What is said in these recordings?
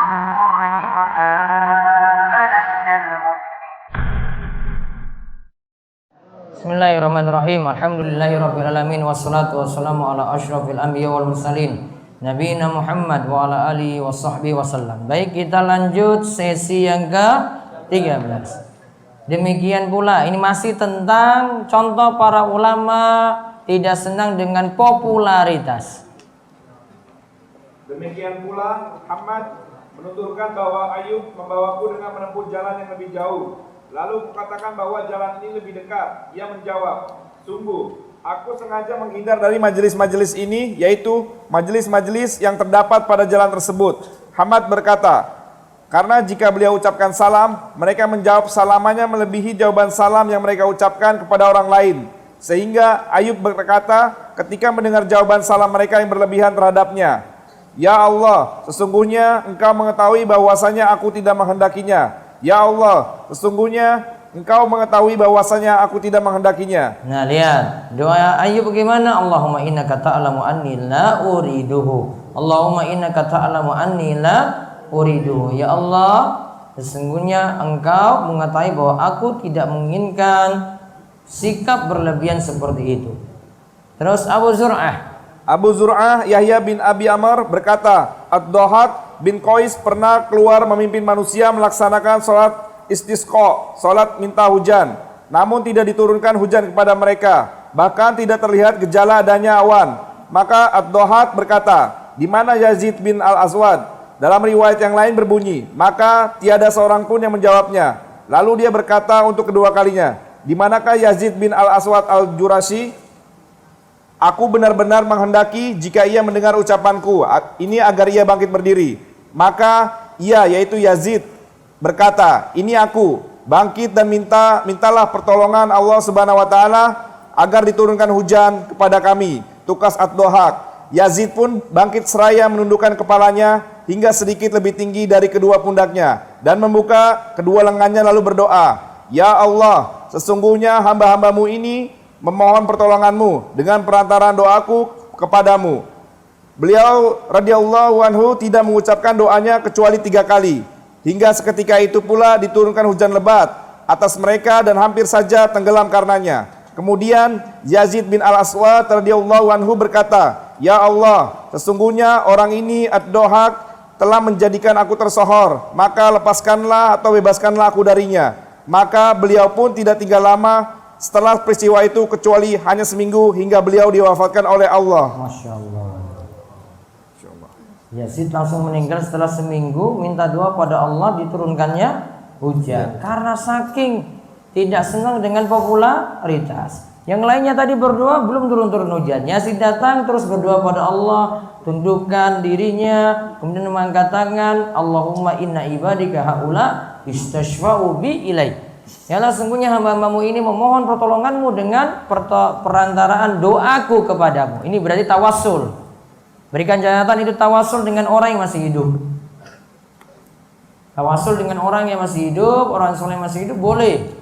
Bismillahirrahmanirrahim. Alhamdulillahirabbil alamin wassalatu wassalamu ala asyrafil anbiya wal mursalin nabiyina Muhammad wa ala alihi washabbihi wasallam. Baik, kita lanjut sesi yang ke-13. Demikian pula ini masih tentang contoh para ulama tidak senang dengan popularitas. Demikian pula Muhammad menuturkan bahwa Ayub membawaku dengan menempuh jalan yang lebih jauh. Lalu kukatakan bahwa jalan ini lebih dekat. Ia menjawab, sungguh, aku sengaja menghindar dari majelis-majelis ini, yaitu majelis-majelis yang terdapat pada jalan tersebut. Muhammad berkata, karena jika beliau ucapkan salam, mereka menjawab salamannya melebihi jawaban salam yang mereka ucapkan kepada orang lain. Sehingga Ayub berkata ketika mendengar jawaban salam mereka yang berlebihan terhadapnya, ya Allah, sesungguhnya Engkau mengetahui bahwasanya aku tidak menghendakinya. Ya Allah, sesungguhnya Engkau mengetahui bahwasanya aku tidak menghendakinya. Nah, lihat doa Ayub bagaimana? Allahumma innaka ta'lamu anni la uriduhu. Allahumma innaka ta'lamu anni la uriduhu. Ya Allah, sesungguhnya Engkau mengetahui bahwa aku tidak menginginkan sikap berlebihan seperti itu. Terus Abu Zur'ah Yahya bin Abi Amr berkata, Ad-Dhahak bin Qais pernah keluar memimpin manusia melaksanakan sholat istisqa, sholat minta hujan. Namun tidak diturunkan hujan kepada mereka, bahkan tidak terlihat gejala adanya awan. Maka Ad-Dhahak berkata, di mana Yazid bin Al-Aswad? Dalam riwayat yang lain berbunyi, maka tiada seorang pun yang menjawabnya. Lalu dia berkata untuk kedua kalinya, di manakah Yazid bin Al-Aswad Al-Jurashi? Aku benar-benar menghendaki jika ia mendengar ucapanku ini agar ia bangkit berdiri. Maka ia, yaitu Yazid, berkata, ini aku, bangkit dan mintalah pertolongan Allah Subhanahu wa taala agar diturunkan hujan kepada kami. Tukas Ad-Dhahak. Yazid pun bangkit seraya menundukkan kepalanya hingga sedikit lebih tinggi dari kedua pundaknya dan membuka kedua lengannya lalu berdoa, ya Allah, sesungguhnya hamba-hambamu ini memohon pertolonganmu dengan perantaraan doaku kepadamu. Beliau radhiyallahu anhu tidak mengucapkan doanya kecuali 3 kali. Hingga seketika itu pula diturunkan hujan lebat atas mereka dan hampir saja tenggelam karenanya. Kemudian Yazid bin Al-Aswad radhiyallahu anhu berkata, ya Allah, sesungguhnya orang ini Ad-Dhahak telah menjadikan aku tersohor, maka lepaskanlah atau bebaskanlah aku darinya. Maka beliau pun tidak tinggal lama setelah peristiwa itu kecuali hanya seminggu hingga beliau diwafatkan oleh Allah. Masya Allah. Yazid langsung meninggal setelah seminggu, minta doa pada Allah diturunkannya hujan. Karena saking tidak senang dengan popularitas. Yang lainnya tadi berdoa belum turun-turun hujan. Yazid datang terus berdoa pada Allah, tundukkan dirinya, kemudian mengangkat tangan, Allahumma inna ibadika haula istashfa'u bi ilaik. Ya Allah, sungguhnya hamba-hambamu ini memohon pertolonganmu dengan perantaraan doaku kepadamu. Ini berarti tawassul. Berikan catatan itu tawassul dengan orang yang masih hidup. Tawassul dengan orang yang masih hidup, orang soleh yang masih hidup boleh.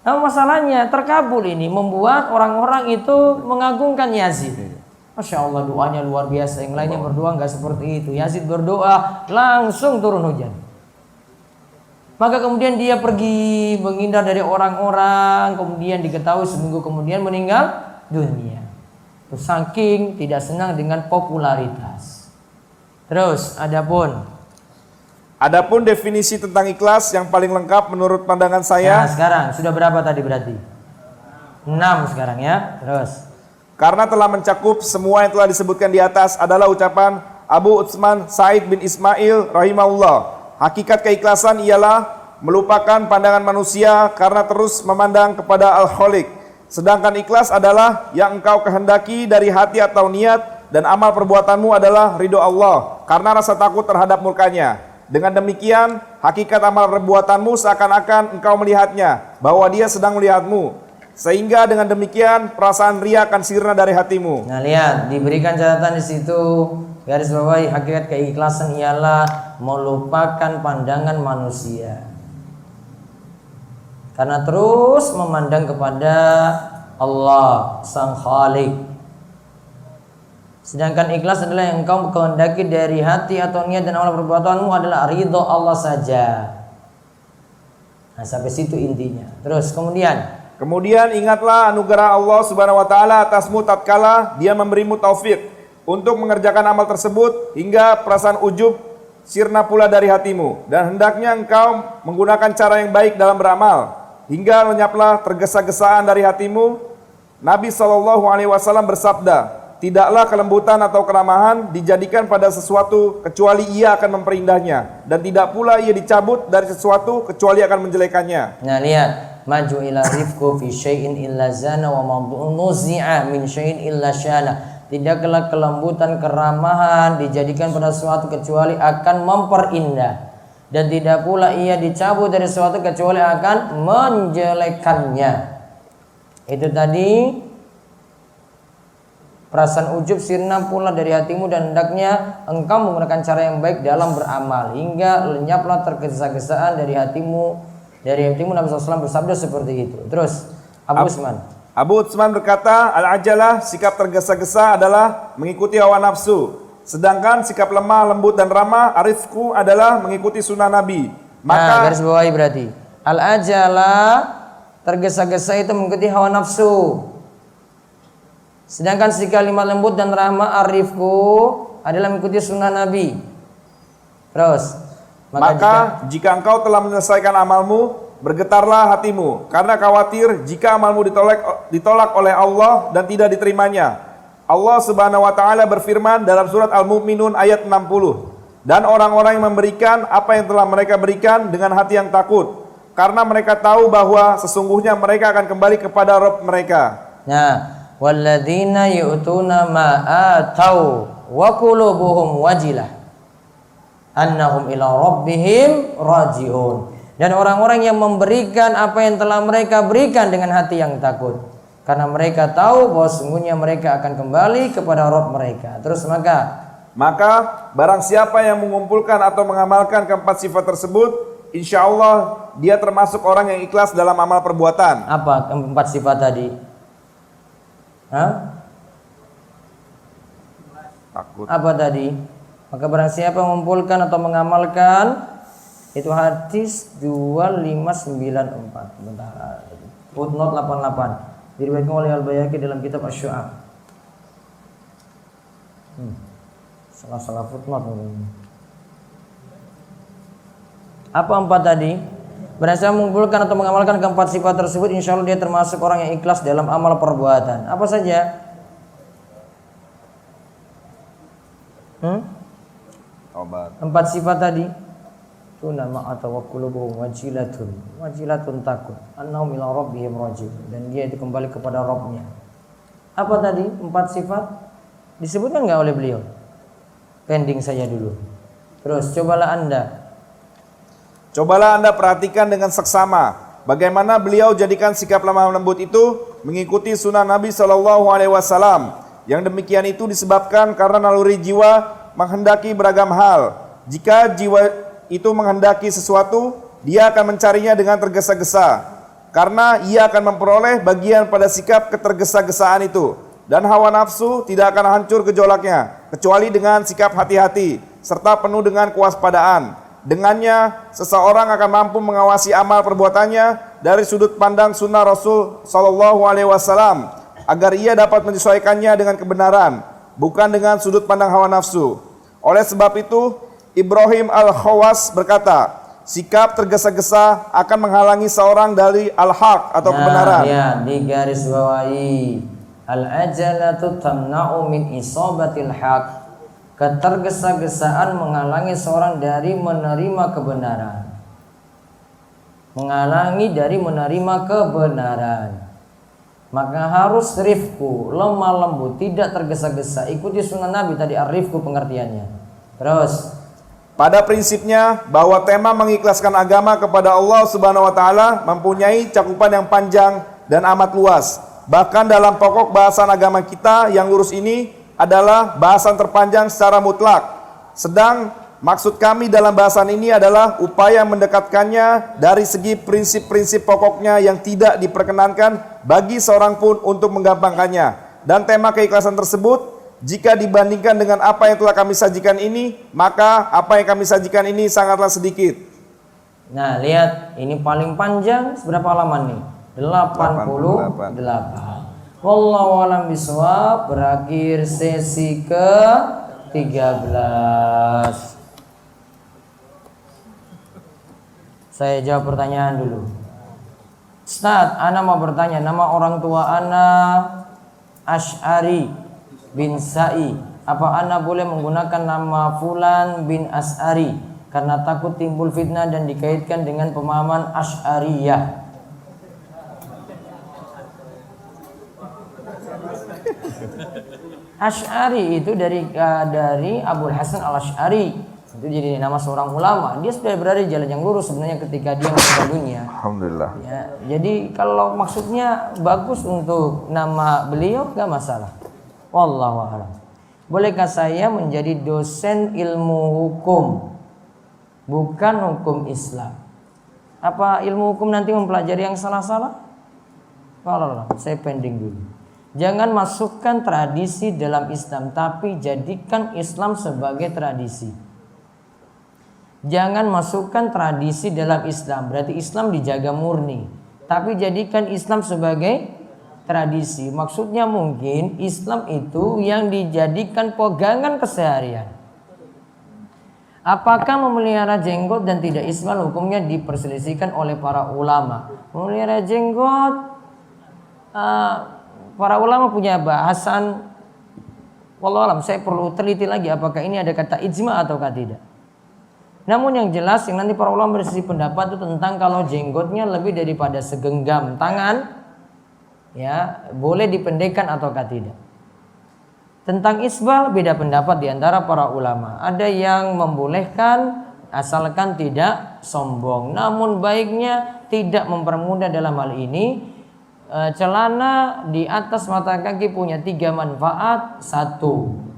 Namun masalahnya terkabul ini membuat orang-orang itu mengagungkan Yazid. Masya Allah, doanya luar biasa. Yang lainnya berdoa nggak seperti itu. Yazid berdoa langsung turun hujan. Maka kemudian dia pergi menghindar dari orang-orang, kemudian diketahui seminggu kemudian meninggal dunia. Terus saking tidak senang dengan popularitas. Terus adapun definisi tentang ikhlas yang paling lengkap menurut pandangan saya. Nah, sekarang sudah berapa tadi berarti? 6 sekarang ya. Terus karena telah mencakup semua yang telah disebutkan di atas adalah ucapan Abu Utsman Said bin Ismail rahimahullah. Hakikat keikhlasan ialah melupakan pandangan manusia karena terus memandang kepada Al-Khaliq. Sedangkan ikhlas adalah yang engkau kehendaki dari hati atau niat, dan amal perbuatanmu adalah ridho Allah karena rasa takut terhadap murkanya. Dengan demikian, hakikat amal perbuatanmu seakan-akan engkau melihatnya, bahwa dia sedang melihatmu. Sehingga dengan demikian perasaan ria akan sirna dari hatimu. Nah, lihat, diberikan catatan di situ. Garis bawahi, hakikat keikhlasan ialah melupakan pandangan manusia karena terus memandang kepada Allah Sang Khalik. Sedangkan ikhlas adalah yang engkau kehendaki dari hati atau niat dan amal perbuatanmu adalah ridho Allah saja. Nah, sampai situ intinya. Terus Kemudian ingatlah anugerah Allah Subhanahu wa taala atasmu tatkala Dia memberimu taufik untuk mengerjakan amal tersebut hingga perasaan ujub sirna pula dari hatimu, dan hendaknya engkau menggunakan cara yang baik dalam beramal hingga lenyaplah tergesa-gesaan dari hatimu. Nabi SAW bersabda, tidaklah kelembutan atau keramahan dijadikan pada sesuatu kecuali ia akan memperindah,nya, dan tidak pula ia dicabut dari sesuatu kecuali akan menjelekannya. Nah, lihat, maju ila rifqu fi syai'in illa zana wa ma nuzi'a min syai'in illa syana. Tidaklah kelembutan keramahan dijadikan pada sesuatu kecuali akan memperindah, dan tidak pula ia dicabut dari sesuatu kecuali akan menjelekannya. Itu tadi perasaan ujub sirna pula dari hatimu, dan hendaknya engkau menggunakan cara yang baik dalam beramal hingga lenyaplah tergesa-gesaan dari hatimu. Nabi SAW bersabda seperti itu. Terus Abu Utsman berkata, al-ajalah, sikap tergesa-gesa adalah mengikuti hawa nafsu, sedangkan sikap lemah, lembut dan ramah, arifku, adalah mengikuti sunnah Nabi. Maka garis bawahi berarti al-ajalah, tergesa-gesa itu mengikuti hawa nafsu, sedangkan sikap lemah lembut dan rahmah arifku adalah mengikuti sunnah Nabi. Terus maka jika engkau telah menyelesaikan amalmu, bergetarlah hatimu karena khawatir jika amalmu ditolak oleh Allah dan tidak diterimanya. Allah Subhanahu wa taala berfirman dalam surat Al-Mu'minun ayat 60, dan orang-orang yang memberikan apa yang telah mereka berikan dengan hati yang takut, karena mereka tahu bahwa sesungguhnya mereka akan kembali kepada Rabb mereka. Nah, walladzina yu'tuna ma atau wa qulubuhum wajilah annahum ila rabbihim raji'un. Dan orang-orang yang memberikan apa yang telah mereka berikan dengan hati yang takut, karena mereka tahu bahwa sungguhnya mereka akan kembali kepada Rabb mereka. Terus maka barang siapa yang mengumpulkan atau mengamalkan keempat sifat tersebut, insya Allah dia termasuk orang yang ikhlas dalam amal perbuatan. Apa keempat sifat tadi? Takut. Apa tadi? Maka barang siapa yang mengumpulkan atau mengamalkan, itu hadis 2594. Bentar. Footnote 88. Diriwayatkan oleh Al-Baihaqi dalam kitab Asy-Syu'ab. Salah footnote. Apa empat tadi? Barang siapa mengumpulkan atau mengamalkan keempat sifat tersebut, insya Allah dia termasuk orang yang ikhlas dalam amal perbuatan. Apa saja? Empat sifat tadi. Nama atau qulubuhum wajilatun takut annahum ila rabbihim raji'un, dan dia itu kembali kepada Rabbnya. Apa tadi empat sifat? Disebutkan enggak oleh beliau? Pending saja dulu. Terus cobalah anda perhatikan dengan seksama bagaimana beliau jadikan sikap lemah lembut itu mengikuti sunnah Nabi SAW. Yang demikian itu disebabkan karena naluri jiwa menghendaki beragam hal. Jika jiwa itu menghendaki sesuatu, dia akan mencarinya dengan tergesa-gesa, karena ia akan memperoleh bagian pada sikap ketergesa-gesaan itu. Dan hawa nafsu tidak akan hancur gejolaknya kecuali dengan sikap hati-hati serta penuh dengan kewaspadaan. Dengannya seseorang akan mampu mengawasi amal perbuatannya dari sudut pandang sunnah Rasul SAW, agar ia dapat menyesuaikannya dengan kebenaran, bukan dengan sudut pandang hawa nafsu. Oleh sebab itu, Ibrahim Al-Khawas berkata, sikap tergesa-gesa akan menghalangi seorang dari al-haq atau kebenaran. Ya, di garis bawahi, al-ajalatu tamna'u min isabatil haq. Ketergesa-gesaan menghalangi seorang dari menerima kebenaran. Maka harus rifku, lemah lembut, tidak tergesa-gesa. Ikuti sunnah Nabi tadi, ar-rifku pengertiannya. Terus pada prinsipnya bahwa tema mengikhlaskan agama kepada Allah Subhanahu wa taala mempunyai cakupan yang panjang dan amat luas. Bahkan dalam pokok bahasan agama kita yang lurus ini adalah bahasan terpanjang secara mutlak. Sedang maksud kami dalam bahasan ini adalah upaya mendekatkannya dari segi prinsip-prinsip pokoknya yang tidak diperkenankan bagi seorang pun untuk menggampangkannya. Dan tema keikhlasan tersebut Jika dibandingkan dengan apa yang telah kami sajikan ini, maka apa yang kami sajikan ini sangatlah sedikit. Nah, lihat, ini paling panjang berapa halaman nih? 88. Wallahu a'lam bishawab. Berakhir sesi ke-13. Saya jawab pertanyaan dulu. Ustaz, ana mau bertanya, nama orang tua ana Asy'ari bin Sa'i. Apa ana boleh menggunakan nama Fulan bin As'ari karena takut timbul fitnah dan dikaitkan dengan pemahaman Asy'ariyah? Asy'ari itu dari Abul Hasan al-Asy'ari. Itu jadi nama seorang ulama. Dia sudah berada di jalan yang lurus sebenarnya ketika dia meninggal dunia. Alhamdulillah. Ya, jadi kalau maksudnya bagus untuk nama beliau gak masalah. Wallahu a'lam. Bolehkah saya menjadi dosen ilmu hukum bukan hukum Islam? Apa ilmu hukum nanti mempelajari yang salah-salah? Kalau saya pending dulu. Jangan masukkan tradisi dalam Islam, tapi jadikan Islam sebagai tradisi. Jangan masukkan tradisi dalam Islam, berarti Islam dijaga murni. Tapi jadikan Islam sebagai tradisi. Maksudnya mungkin Islam itu yang dijadikan pegangan keseharian. Apakah memelihara jenggot dan tidak isbal hukumnya diperselisihkan oleh para ulama. Memelihara jenggot, para ulama punya bahasan. Wallahu alam, saya perlu teliti lagi apakah ini ada kata ijma ataukah tidak. Namun yang jelas yang nanti para ulama berselisih pendapat itu tentang kalau jenggotnya lebih daripada segenggam tangan, ya boleh dipendekkan ataukah tidak. Tentang isbal beda pendapat di antara para ulama. Ada yang membolehkan asalkan tidak sombong. Namun baiknya tidak mempermudah dalam hal ini. Celana di atas mata kaki punya 3 manfaat. 1,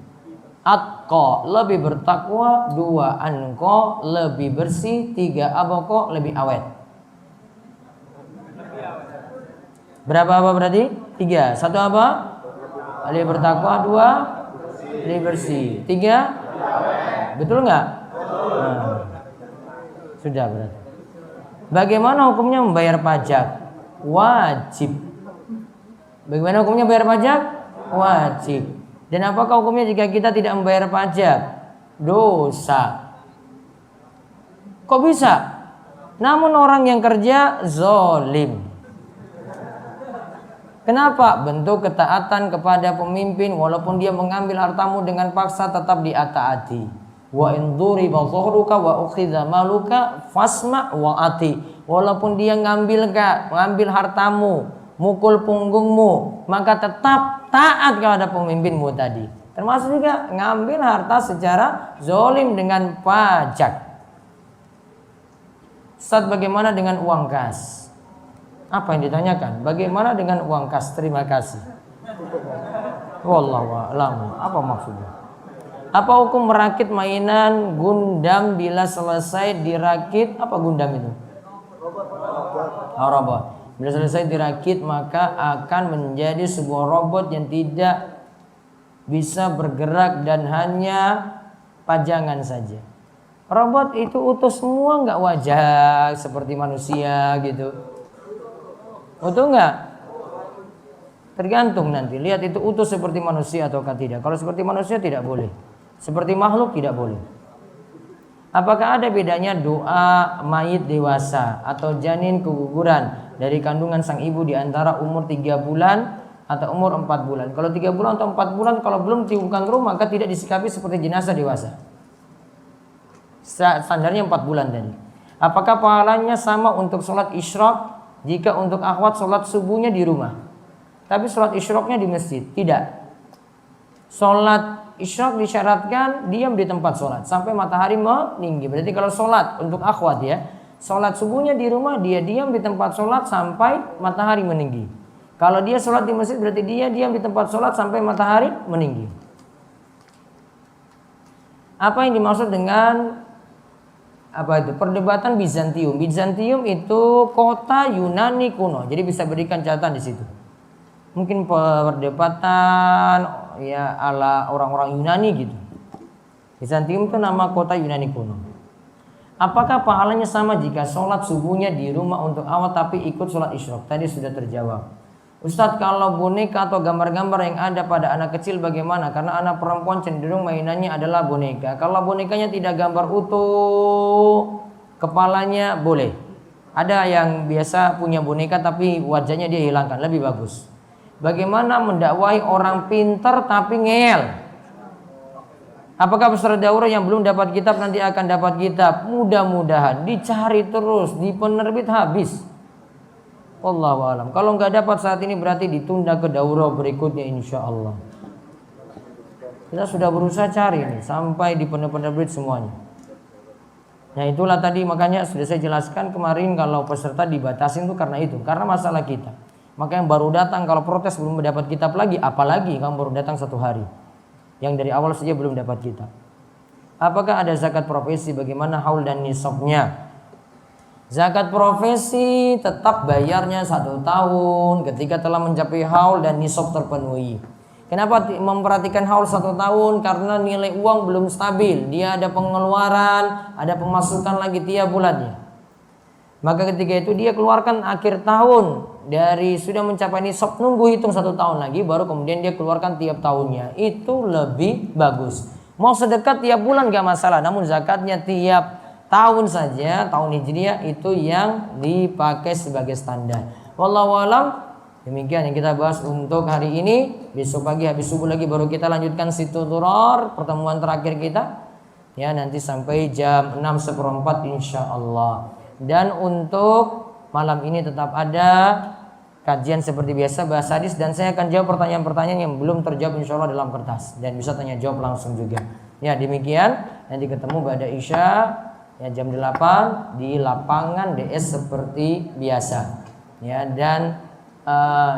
atqa, lebih bertakwa. 2, anqa, lebih bersih. 3, abqa, lebih awet. Berapa apa berarti? 3. 1 apa? Lebih bertakwa. 2, lebih bersih. 3, betul nggak? Nah, sudah berarti. Bagaimana hukumnya membayar pajak? Wajib. Bagaimana hukumnya bayar pajak? Wajib. Dan apakah hukumnya jika kita tidak membayar pajak? Dosa. Kok bisa? Namun orang yang kerja zalim. Kenapa? Bentuk ketaatan kepada pemimpin walaupun dia mengambil hartamu dengan paksa tetap diataati. Wa in duriba dhahruka wa ukhidha maluka fasma wa ati. Walaupun dia mengambil hartamu, mukul punggungmu, maka tetap taat kepada pemimpinmu tadi. Termasuk juga ngambil harta secara zalim dengan pajak. Ustaz, bagaimana dengan uang kas? Apa yang ditanyakan? Bagaimana dengan uang kas? Terima kasih. Wallahu a'lam. Apa maksudnya? Apa hukum merakit mainan Gundam bila selesai dirakit? Apa Gundam itu? Robot. Bila selesai dirakit maka akan menjadi sebuah robot yang tidak bisa bergerak dan hanya pajangan saja. Robot itu utuh semua nggak wajah seperti manusia gitu? Utuh nggak? Tergantung nanti. Lihat itu utuh seperti manusia ataukah tidak. Kalau seperti manusia tidak boleh. Seperti makhluk tidak boleh. Apakah ada bedanya doa mayit dewasa atau janin keguguran dari kandungan sang ibu di antara umur 3 bulan atau umur 4 bulan? Kalau 3 bulan atau 4 bulan kalau belum tiupkan ruh maka tidak disikapi seperti jenazah dewasa. Standarnya 4 bulan tadi. Apakah pahalanya sama untuk sholat isyraq jika untuk akhwat sholat subuhnya di rumah? Tapi sholat isyraqnya di masjid? Tidak. Sholat isyraq disyaratkan diam di tempat sholat sampai matahari meninggi. Berarti kalau sholat untuk akhwat ya, sholat subuhnya di rumah dia diam di tempat sholat sampai matahari meninggi. Kalau dia sholat di masjid berarti dia diam di tempat sholat sampai matahari meninggi. Apa yang dimaksud dengan perdebatan Bizantium? Bizantium itu kota Yunani kuno. Jadi bisa berikan catatan di situ. Mungkin perdebatan ya ala orang-orang Yunani gitu. Bizantium itu nama kota Yunani kuno. Apakah pahalanya sama jika sholat subuhnya di rumah untuk awal tapi ikut sholat isyraq? Tadi sudah terjawab. Ustadz, kalau boneka atau gambar-gambar yang ada pada anak kecil bagaimana? Karena anak perempuan cenderung mainannya adalah boneka. Kalau bonekanya tidak gambar utuh kepalanya boleh. Ada yang biasa punya boneka tapi wajahnya dia hilangkan, lebih bagus. Bagaimana mendakwahi orang pintar tapi ngeyel? Apakah peserta daurah yang belum dapat kitab nanti akan dapat kitab? Mudah-mudahan dicari terus, di penerbit habis. Wallahu a'lam. Kalau nggak dapat saat ini berarti ditunda ke daurah berikutnya insya Allah. Kita sudah berusaha cari nih sampai di penerbit semuanya. Nah itulah tadi makanya sudah saya jelaskan kemarin kalau peserta dibatasin itu karena masalah kita. Maka yang baru datang kalau protes belum mendapat kitab lagi, apalagi kamu baru datang 1 hari. Yang dari awal saja belum dapat kitab. Apakah ada zakat profesi? Bagaimana haul dan nisabnya? Zakat profesi tetap bayarnya 1 tahun ketika telah mencapai haul dan nisab terpenuhi. Kenapa memperhatikan haul 1 tahun? Karena nilai uang belum stabil. Dia ada pengeluaran, ada pemasukan lagi tiap bulannya. Maka ketika itu dia keluarkan akhir tahun dari sudah mencapai nisab, nunggu hitung 1 tahun lagi baru kemudian dia keluarkan tiap tahunnya. Itu lebih bagus. Mau sedekah tiap bulan gak masalah, namun zakatnya tiap tahun saja, tahun hijriah itu yang dipakai sebagai standar. Wallahu a'lam. Demikian yang kita bahas untuk hari ini. Besok pagi habis subuh lagi baru kita lanjutkan situ Duror, pertemuan terakhir kita. Ya nanti sampai jam 6:15 insyaallah. Dan untuk malam ini tetap ada kajian seperti biasa bahasa hadis dan saya akan jawab pertanyaan-pertanyaan yang belum terjawab insya Allah dalam kertas dan bisa tanya jawab langsung juga. Ya demikian, nanti ketemu pada Isya ya jam 8 di lapangan DS seperti biasa. Ya dan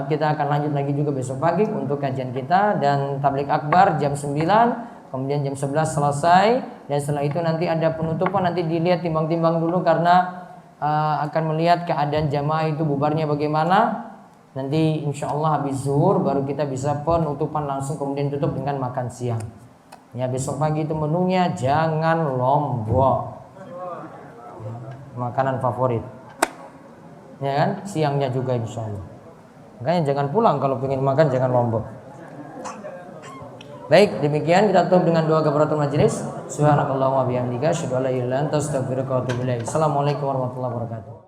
kita akan lanjut lagi juga besok pagi untuk kajian kita dan tablik akbar jam 9. Kemudian jam 11 selesai dan setelah itu nanti ada penutupan, nanti dilihat timbang-timbang dulu karena akan melihat keadaan jamaah itu bubarnya bagaimana. Nanti insya Allah habis zuhur baru kita bisa penutupan langsung kemudian tutup dengan makan siang. Ya besok pagi itu menunya jangan lombok, ya, makanan favorit. Ya kan siangnya juga insya Allah. Makanya jangan pulang kalau pengen makan jangan lombok. Baik, demikian kita tutup dengan doa kafaratul majelis. Subhanakallahumma bihamdika asyhadu an la ilaha illa anta astaghfiruka wa atubu ilaik. Assalamualaikum warahmatullahi wabarakatuh.